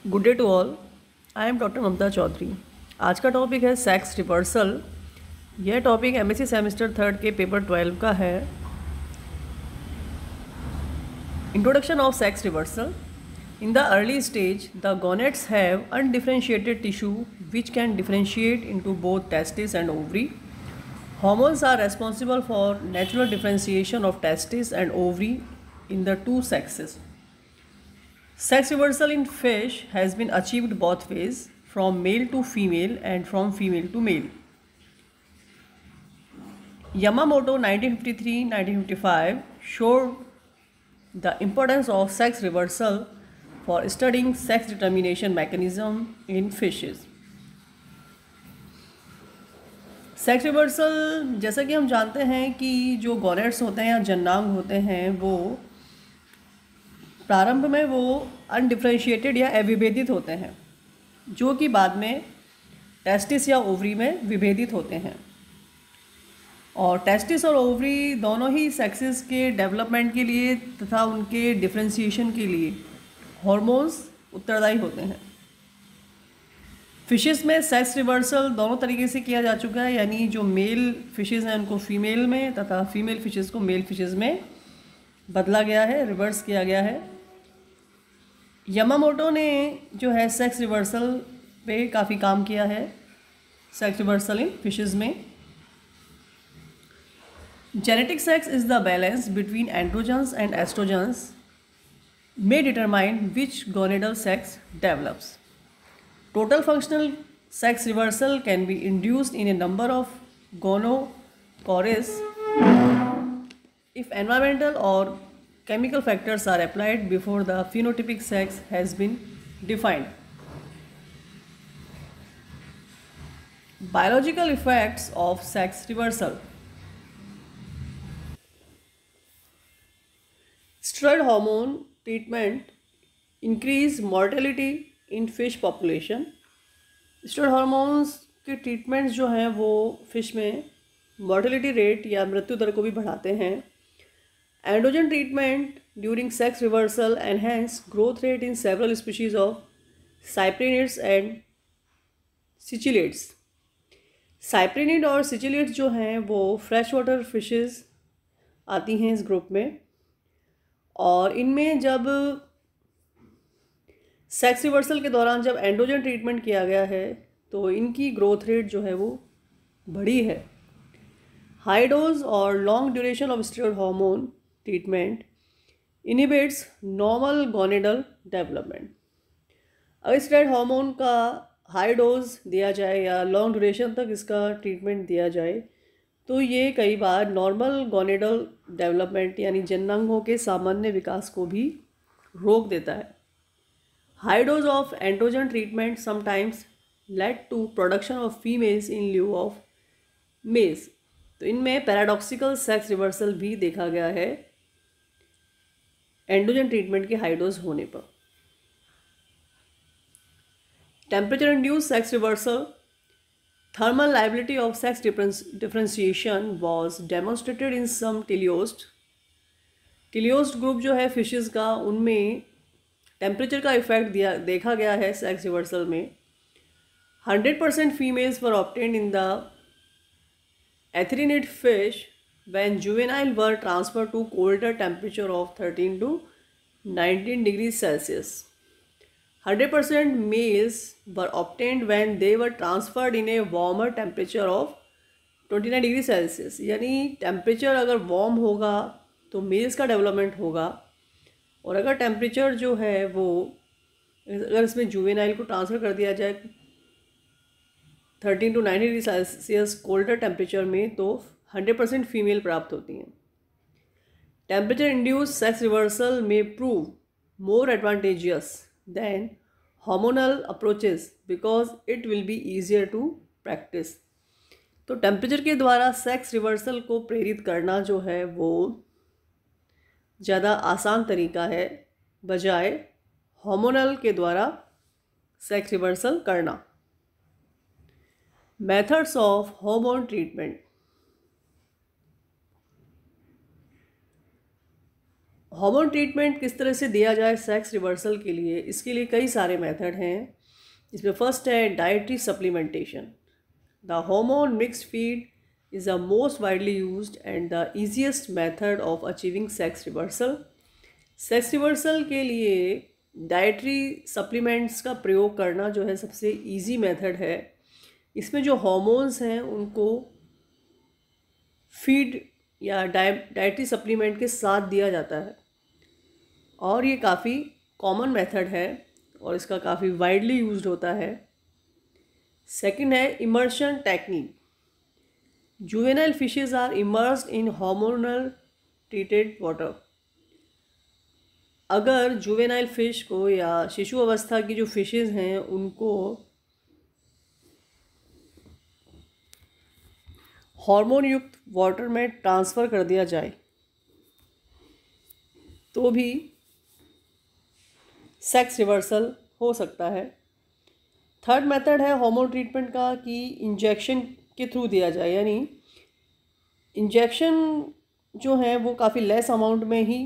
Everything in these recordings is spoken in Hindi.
Good day to all. I am doctor Mamta Chaudhary. आज का टॉपिक है सेक्स रिवर्सल। यह टॉपिक एमएससी सेमेस्टर थर्ड के पेपर 12 का है। Introduction of sex reversal. In the early stage, the gonads have undifferentiated tissue which can differentiate into both testes and ovary. Hormones are responsible for natural differentiation of testes and ovary in the two sexes. Sex reversal in fish has been achieved both ways, from male to female and from female to male. Yamamoto 1953-1955 showed the importance of sex reversal for studying sex determination mechanism in fishes. Sex reversal, जैसा कि हम जानते हैं कि जो गोनेड्स होते हैं या जन्नांग होते हैं वो प्रारंभ में वो अनडिफ्रेंशिएटेड या अविभेदित होते हैं, जो कि बाद में टेस्टिस या ओवरी में विभेदित होते हैं। और टेस्टिस और ओवरी दोनों ही सेक्सेस के डेवलपमेंट के लिए तथा उनके डिफ्रेंशिएशन के लिए हार्मोन्स उत्तरदायी होते हैं। फिशेस में सेक्स रिवर्सल दोनों तरीके से किया जा चुका है, यानी जो मेल फिशेस हैं उनको फीमेल में तथा फीमेल फिशेस को मेल फिशेस में बदला गया है, रिवर्स किया गया है। यमामोटो ने जो है सेक्स रिवर्सल पे काफ़ी काम किया है, सेक्स रिवर्सल इन फिशेस में। Genetic sex is the balance between androgens and estrogens may determine which gonadal sex develops. Total functional sex reversal can be induced in a number of gonochores if environmental or chemical factors are applied before the phenotypic sex has been defined. Biological effects of sex reversal. Steroid hormone treatment increase mortality in fish population. Steroid hormones के ट्रीटमेंट्स जो हैं वो फिश में मॉर्टेलिटी रेट या मृत्यु दर को भी बढ़ाते हैं। Androgen treatment during sex reversal enhance growth rate in several species of cyprinids and cichlids. Cyprinid और सिचिलिड्स जो हैं वो फ्रेश वाटर फिशेस आती हैं इस ग्रुप में, और इनमें जब सेक्स रिवर्सल के दौरान जब एंड्रोजन ट्रीटमेंट किया गया है तो इनकी ग्रोथ रेट जो है वो बढ़ी है। हाई डोज और long duration of steroid hormone treatment inhibits normal gonadal development. अगर स्टेरॉयड हार्मोन का हाई डोज दिया जाए या लॉन्ग ड्यूरेशन तक इसका ट्रीटमेंट दिया जाए तो ये कई बार नॉर्मल गोनेडल डेवलपमेंट यानी जन्नांगों के सामान्य विकास को भी रोक देता है। High dose of androgen treatment sometimes lead to production of females in lieu of males. तो इनमें पैराडॉक्सिकल सेक्स रिवर्सल भी देखा गया है एंड्रोजन ट्रीटमेंट के हाई डोज होने पर। Temperature induce sex reversal. Thermal liability of sex differentiation was demonstrated in some teleost. teleost group जो है फिशेस का, उनमें टेम्परेचर का इफेक्ट देखा गया है सेक्स रिवर्सल में। 100% females were obtained in the atherinid fish when juvenile were transferred to colder temperature of 13 to 19 degrees Celsius. 100% males were obtained when they were transferred in a warmer temperature of 29 degree Celsius. यानी टेम्परेचर अगर वार्म होगा तो मेल्स का डेवलपमेंट होगा, और अगर टेम्परेचर जो है वो अगर इसमें जुवेनाइल को ट्रांसफ़र कर दिया जाए 13 to 9 degree Celsius colder temperature में तो 100% फीमेल प्राप्त होती हैं। टेम्परेचर इंड्यूस्ड सेक्स रिवर्सल में prove more advantageous than hormonal approaches because it will be easier to practice. तो टेम्परेचर के द्वारा सेक्स रिवर्सल को प्रेरित करना जो है वो ज़्यादा आसान तरीका है बजाय हार्मोनल के द्वारा सेक्स रिवर्सल करना। Methods of hormone treatment. Hormone treatment किस तरह से दिया जाए सेक्स रिवर्सल के लिए, इसके लिए कई सारे मेथड हैं। इसमें फर्स्ट है dietary supplementation. The hormone mixed feed is the most widely used and the easiest method of achieving sex reversal. Sex reversal के लिए डाइटरी सप्लीमेंट्स का प्रयोग करना जो है सबसे इजी मेथड है। इसमें जो हार्मोन्स हैं उनको फीड या डाइटरी सप्लीमेंट के साथ दिया जाता है और ये काफ़ी कॉमन मेथड है और इसका काफ़ी वाइडली यूज्ड होता है। सेकंड है immersion technique. Juvenile fishes are immersed in hormonal treated water. अगर जुवेनाइल फिश को या शिशु अवस्था की जो फिशेस हैं उनको हार्मोन युक्त वाटर में ट्रांसफ़र कर दिया जाए तो भी सेक्स रिवर्सल हो सकता है। थर्ड मेथड है हार्मोन ट्रीटमेंट का कि इंजेक्शन के थ्रू दिया जाए, यानी इंजेक्शन जो है वो काफ़ी लेस अमाउंट में ही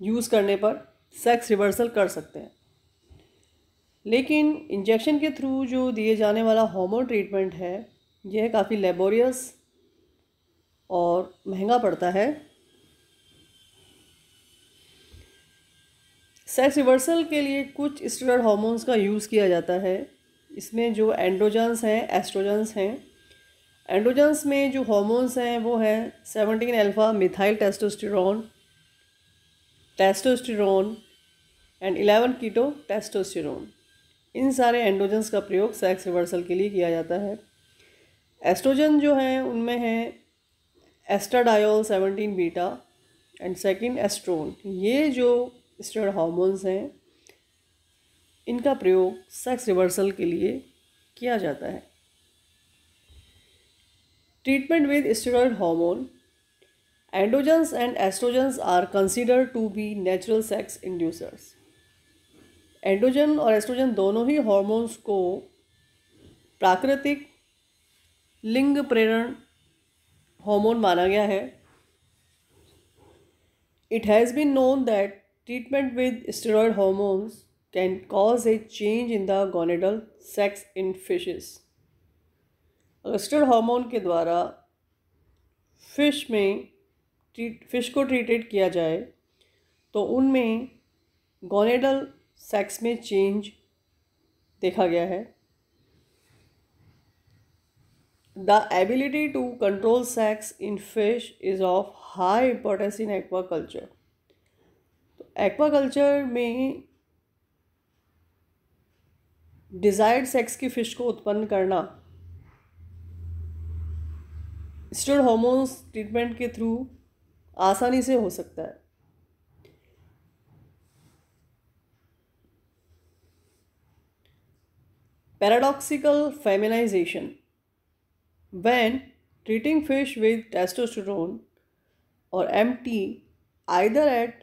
यूज़ करने पर सेक्स रिवर्सल कर सकते हैं। लेकिन इंजेक्शन के थ्रू जो दिए जाने वाला हार्मोन ट्रीटमेंट है यह काफ़ी लेबोरियस और महंगा पड़ता है। सेक्स रिवर्सल के लिए कुछ स्टेरॉयड हार्मोन्स का यूज़ किया जाता है। इसमें जो एंड्रोजन्स हैं, एस्ट्रोजन्स हैं। एंड्रोजन्स में जो हार्मोन्स हैं वो हैं 17 alpha methyl testosterone, testosterone and 11 keto testosterone. इन सारे एंड्रोजन्स का प्रयोग सेक्स रिवर्सल के लिए किया जाता है। एस्ट्रोजन जो हैं उनमें हैं estradiol 17 beta and second estrone. ये जो स्टेरॉयड हार्मोन्स हैं इनका प्रयोग सेक्स रिवर्सल के लिए किया जाता है। Treatment with steroid hormone. Androgens and estrogens are considered to be natural sex inducers. Androgen और एस्ट्रोजन दोनों ही हार्मोन्स को प्राकृतिक लिंग प्रेरण हार्मोन माना गया है। It has been known that treatment with steroid hormones can cause a change in the gonadal sex in fishes. अगर स्टेरॉयड हार्मोन के द्वारा फिश को ट्रीटेड किया जाए तो उनमें गोनेडल सेक्स में चेंज देखा गया है। The ability to control sex in fish is of high importance in aquaculture. तो एक्वाकल्चर में डिज़ायर्ड सेक्स की फ़िश को उत्पन्न करना स्टेरॉयड हार्मोन्स ट्रीटमेंट के थ्रू आसानी से हो सकता है। Paradoxical feminization. When treating fish with testosterone or MT either at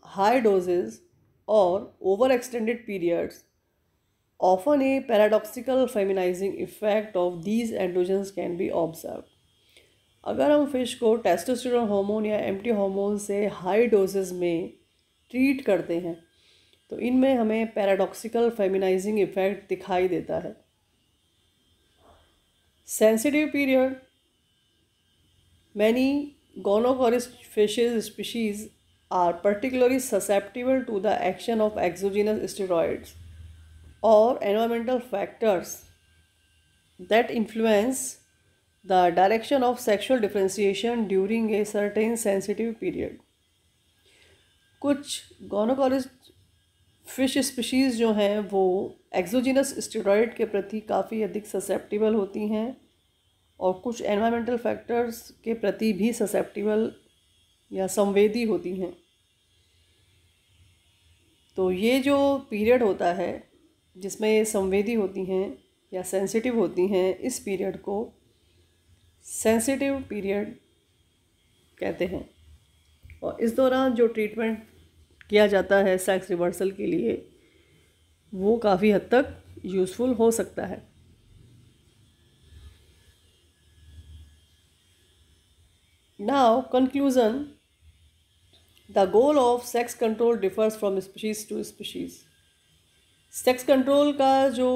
high doses or overextended periods, often a paradoxical feminizing effect of these androgens can be observed. अगर हम फिश को टेस्टोस्टेरोन हार्मोन या एमटी हार्मोन से हाई डोजेस में ट्रीट करते हैं तो इनमें हमें पैराडॉक्सिकल फेमिनाइजिंग इफेक्ट दिखाई देता है। Sensitive period. Many gonocoris fishes species are particularly susceptible to the action of exogenous steroids or environmental factors that influence the direction of sexual differentiation during a certain sensitive period. कुछ गोनोकोरिस फिश स्पीशीज़ जो हैं वो एक्सोजिनस स्टेरॉयड के प्रति काफ़ी अधिक ससेप्टिबल होती हैं और कुछ एनवायरमेंटल फैक्टर्स के प्रति भी ससेप्टिबल या संवेदी होती हैं। तो ये जो पीरियड होता है जिसमें ये संवेदी होती हैं या सेंसिटिव होती हैं, इस पीरियड को सेंसिटिव पीरियड कहते हैं। और इस दौरान जो ट्रीटमेंट किया जाता है सेक्स रिवर्सल के लिए वो काफ़ी हद तक यूज़फुल हो सकता है। Now conclusion. The goal of sex control differs from species to species. Sex control का जो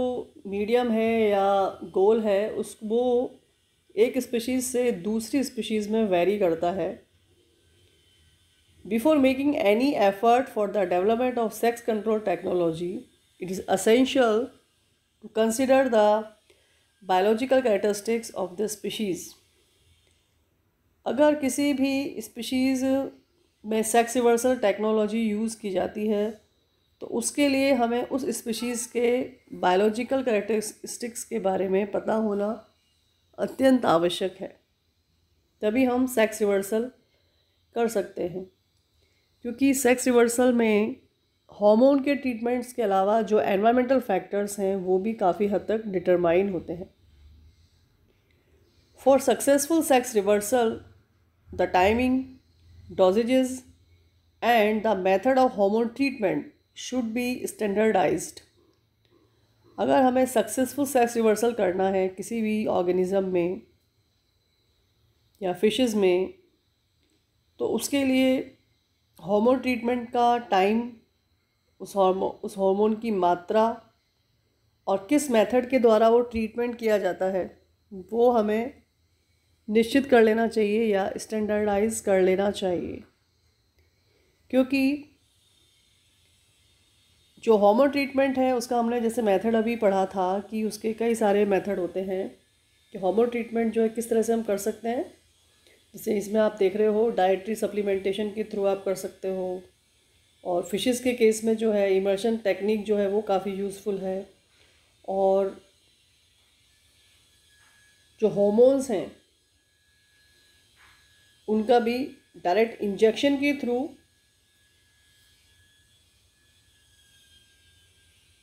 मीडियम है या गोल है वो एक स्पीशीज़ से दूसरी स्पीशीज़ में वेरी करता है। Before making any effort for the development of sex control technology, it is essential to consider the biological characteristics of the species. अगर किसी भी स्पीशीज़ में सेक्स रिवर्सल टेक्नोलॉजी यूज़ की जाती है तो उसके लिए हमें उस स्पीशीज़ के बायोलॉजिकल कैरेक्टरिस्टिक्स के बारे में पता होना अत्यंत आवश्यक है, तभी हम सेक्स रिवर्सल कर सकते हैं। क्योंकि सेक्स रिवर्सल में हार्मोन के ट्रीटमेंट्स के अलावा जो एनवायरमेंटल फैक्टर्स हैं वो भी काफ़ी हद तक डिटरमाइन होते हैं। For successful sex reversal, the timing, dosages and the method of hormone treatment should be standardized. अगर हमें सक्सेसफुल सेक्स रिवर्सल करना है किसी भी ऑर्गेनिज्म में या फिशेस में, तो उसके लिए हार्मोन ट्रीटमेंट का टाइम, उस हार्मोन की मात्रा और किस मेथड के द्वारा वो ट्रीटमेंट किया जाता है वो हमें निश्चित कर लेना चाहिए या स्टैंडर्डाइज कर लेना चाहिए। क्योंकि जो हार्मोन ट्रीटमेंट है उसका हमने जैसे मेथड अभी पढ़ा था कि उसके कई सारे मेथड होते हैं कि हार्मोन ट्रीटमेंट जो है किस तरह से हम कर सकते हैं। जैसे इसमें आप देख रहे हो डाइटरी सप्लीमेंटेशन के थ्रू आप कर सकते हो, और फिशेस के केस में जो है इमर्शन टेक्निक जो है वो काफ़ी यूज़फुल है। और जो हार्मोन्स हैं उनका भी डायरेक्ट इंजेक्शन के थ्रू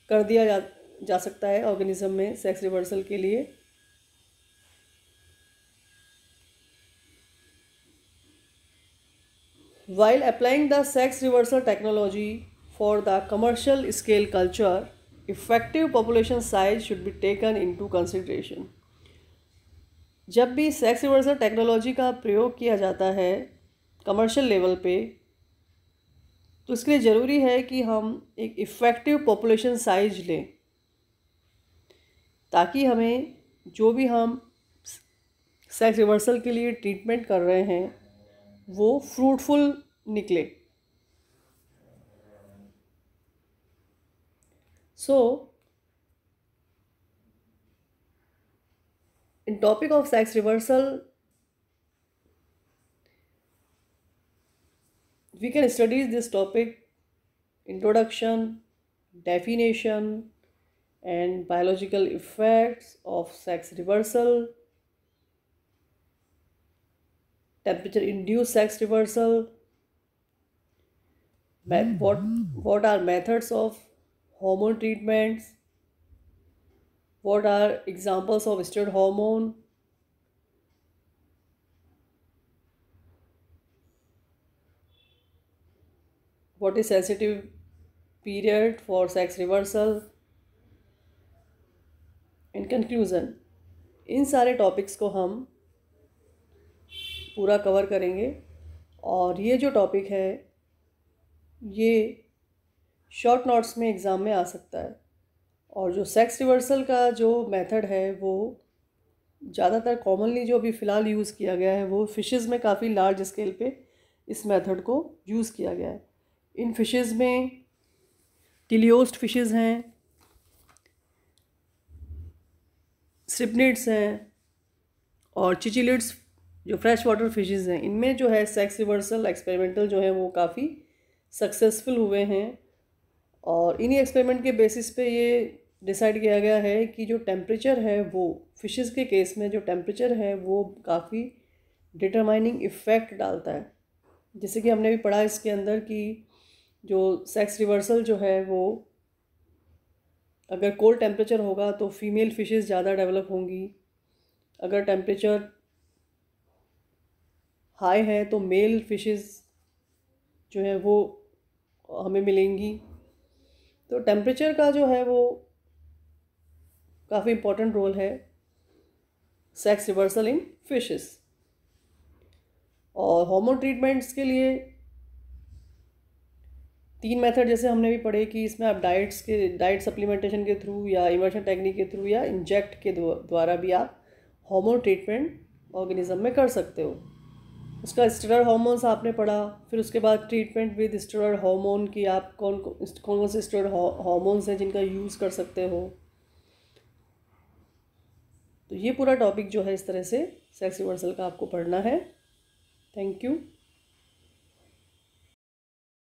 कर दिया जा सकता है ऑर्गेनिज्म में सेक्स रिवर्सल के लिए। While applying the sex reversal technology for the commercial scale culture, effective population size should be taken into consideration. जब भी सेक्स रिवर्सल टेक्नोलॉजी का प्रयोग किया जाता है कमर्शियल लेवल पे, तो इसके लिए ज़रूरी है कि हम एक इफ़ेक्टिव पॉपुलेशन साइज लें, ताकि हमें जो भी हम सेक्स रिवर्सल के लिए ट्रीटमेंट कर रहे हैं वो फ्रूटफुल निकले। So in topic of sex reversal we can study this topic: introduction, definition, and biological effects of sex reversal, temperature induced sex reversal, what are methods of hormone treatments, what are examples of steroid hormone, what is sensitive period for sex reversal, in conclusion। इन सारे टॉपिक्स को हम पूरा कवर करेंगे। और ये जो टॉपिक है ये शॉर्ट नोट्स में एग्ज़ाम में आ सकता है। और जो सेक्स रिवर्सल का जो मेथड है वो ज़्यादातर कॉमनली जो अभी फ़िलहाल यूज़ किया गया है वो फिशेस में काफ़ी लार्ज स्केल पे इस मेथड को यूज़ किया गया है। इन फिशेस में टिलियोस्ट फिशेस हैं, स्ट्रिपनिड्स हैं और चिचिलिड्स जो फ्रेश वाटर फिशेस हैं। इनमें जो है सेक्स रिवर्सल एक्सपेरिमेंटल जो है वो काफ़ी सक्सेसफुल हुए हैं। और इन्हीं एक्सपेरिमेंट के बेसिस पे ये डिसाइड किया गया है कि जो टेम्परेचर है वो फिशेस के केस में जो टेम्परेचर है वो काफ़ी डिटरमाइनिंग इफ़ेक्ट डालता है। जैसे कि हमने भी पढ़ा इसके अंदर कि जो सेक्स रिवर्सल जो है वो अगर कोल्ड टेम्परेचर होगा तो फीमेल फिशेस ज़्यादा डेवलप होंगी, अगर टेम्परेचर हाई है तो मेल फिशेस जो है वो हमें मिलेंगी। तो टेम्परेचर का जो है वो काफ़ी इम्पोर्टेंट रोल है सेक्स रिवर्सल इन फिशेस। और हार्मोन ट्रीटमेंट्स के लिए 3 मेथड जैसे हमने भी पढ़े कि इसमें आप डाइट सप्लीमेंटेशन के थ्रू या इमर्शन टेक्निक के थ्रू या इंजेक्ट के द्वारा भी आप हार्मोन ट्रीटमेंट ऑर्गेनिज्म में कर सकते हो। उसका स्टेरॉयड हार्मोन्स आपने पढ़ा, फिर उसके बाद ट्रीटमेंट विद स्टेरॉयड हार्मोन की आप कौन कौन से स्टेरॉयड हार्मोन्स हैं जिनका यूज़ कर सकते हो। तो ये पूरा टॉपिक जो है इस तरह से सेक्स रिवर्सल का आपको पढ़ना है। Thank you.